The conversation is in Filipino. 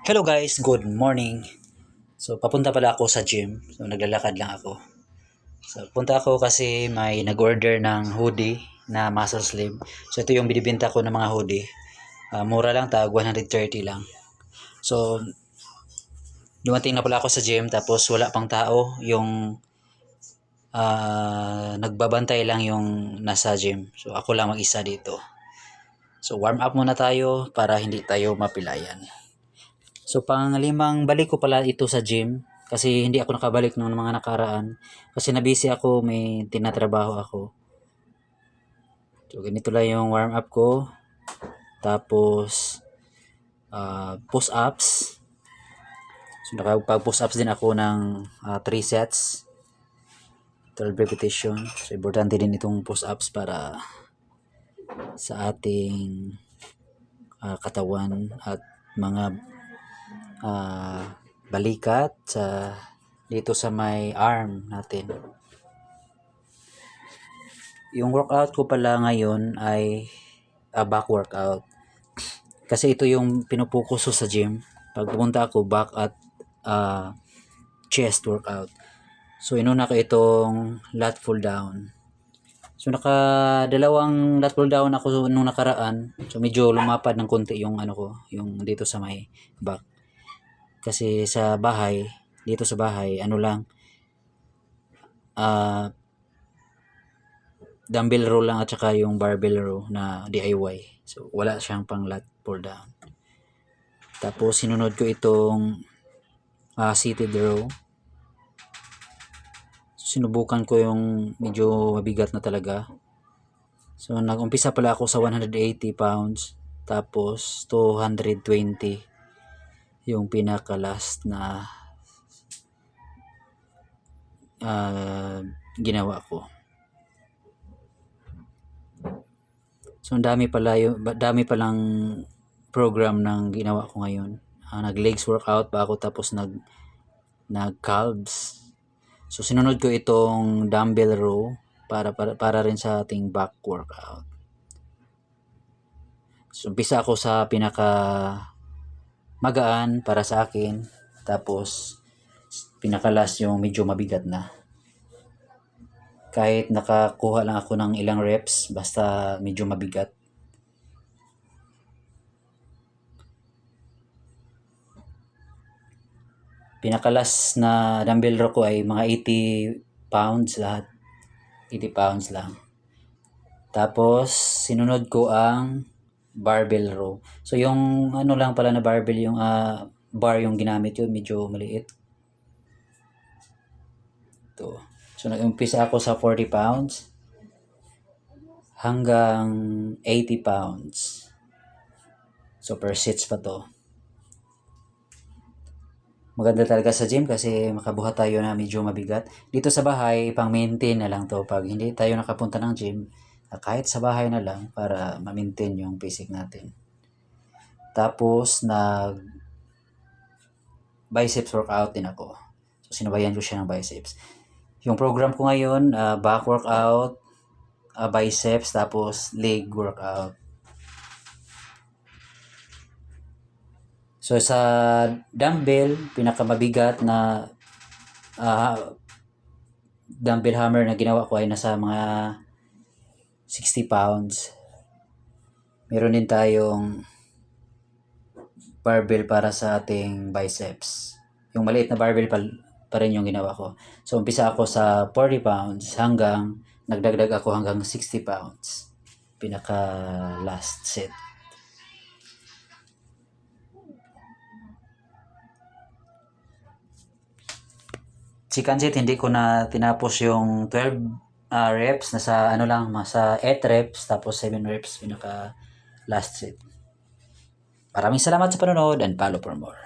Hello guys, good morning. So papunta pala ako sa gym. So naglalakad lang ako. So punta ako kasi may nag-order ng hoodie na muscle slim. So ito yung binibenta ko ng mga hoodie. Mura lang, tag 130 lang. So dumating na pala ako sa gym tapos wala pang tao. Yung nagbabantay lang yung nasa gym. So ako lang mag-isa dito. So warm up muna tayo para hindi tayo mapilayan. So panglimang balik ko pala ito sa gym kasi hindi ako nakabalik ng mga nakaraan kasi nabisi ako, may tinatrabaho ako. So ganito lang yung warm up ko. Tapos push ups. So nakapag push ups din ako ng 3 sets. 12 repetition. So importante din itong push ups para sa ating katawan at mga balikat sa dito sa may arm natin. Yung workout ko pala ngayon ay back workout. Kasi ito yung pinupokus ko sa gym. Pag pupunta ako, back at chest workout. So inuna ko itong lat pull down. So nakadalawang lat pull down ako nung nakaraan. So medyo lumapad ng konti yung ano ko, yung dito sa may back. Kasi sa bahay, dito sa bahay, ano lang, dumbbell row lang at saka yung barbell row na DIY. So wala siyang pang lat pull down. Tapos sinunod ko itong seated row. So, sinubukan ko yung medyo mabigat na talaga. So nag-umpisa pala ako sa 180 pounds. Tapos 220 yung pinaka last na ginawa ko. So dami palang program ng ginawa ko ngayon. Nag legs workout pa ako tapos nag calves. So sinunod ko itong dumbbell row para rin sa ating back workout. So umpisa ako sa pinaka magaan para sa akin, tapos pinaka last yung medyo mabigat na. Kahit nakakuha lang ako ng ilang reps, basta medyo mabigat. Pinakalas na dumbbell row ko ay mga 80 pounds lahat. 80 pounds lang. Tapos, sinunod ko ang barbell row. So, yung ano lang pala na barbell, yung bar yung ginamit yun, medyo maliit. Ito. So, nag-umpisa ako sa 40 pounds hanggang 80 pounds. So, per sets pa to. Maganda talaga sa gym kasi makabuhat tayo na medyo mabigat. Dito sa bahay, pang-maintain na lang to. Pag hindi tayo nakapunta ng gym, kahit sa bahay na lang para ma-maintain yung basic natin. Tapos, biceps workout din ako. So, sinabayan ko siya ng biceps. Yung program ko ngayon, back workout, biceps, tapos leg workout. So sa dumbbell, pinakamabigat na dumbbell hammer na ginawa ko ay nasa mga 60 pounds. Meron din tayong barbell para sa ating biceps. Yung maliit na barbell pa rin yung ginawa ko. So umpisa ako sa 40 pounds hanggang nagdagdag ako hanggang 60 pounds. Pinaka last set. Chicken set, hindi ko na tinapos yung 12 reps. Nasa ano lang, sa 8 reps, tapos 7 reps, pinaka last set. Maraming salamat sa panonood and follow for more.